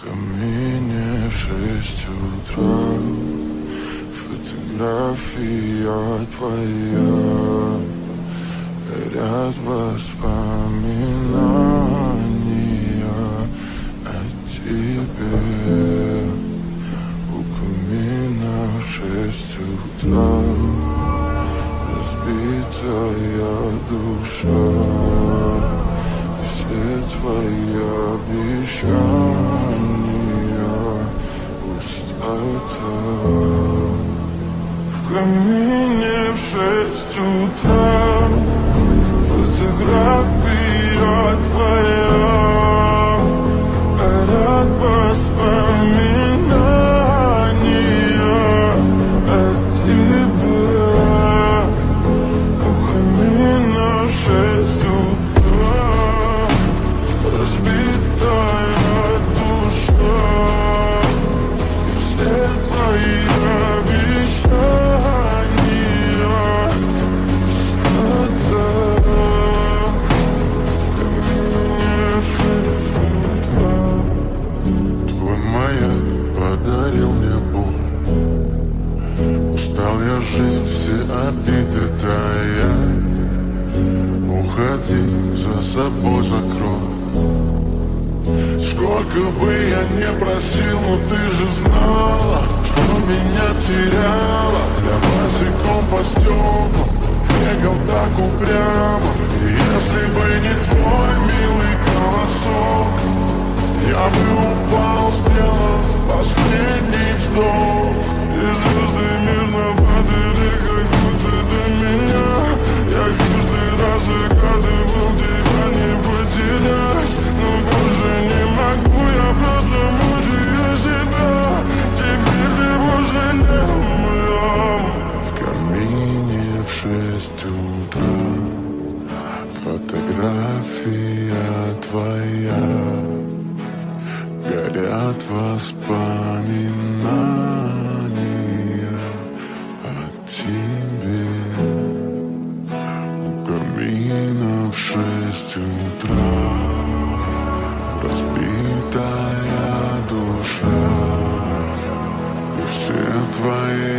камине в 6 утра. Фотография твоя, горят воспоминания о тебе. У камина в 6 утра разбитая душа, и все твои обещания пустота. В камине в 6 утра фотография твоя, горят воспоминания о тебе. У камина в 6 утра разбитая душа, все твои жить, все обиды тая. Уходи, за собой закрой. Сколько бы я не просил, но ты же знала, что меня теряла. Я босиком по стеклам бегал так упрямо. И если бы не твой милый голосок, я бы упал, сделав последний вздох. И звезды мирно падали, как будто до меня. Я каждый раз загадывал тебя не потерять, но больше не могу, я просто мучаю себя. Теперь ты больше не моя. В камине в 6 утра фотография твоя, горят воспоминания о тебе. У камина в 6 утра разбитая душа, и все твои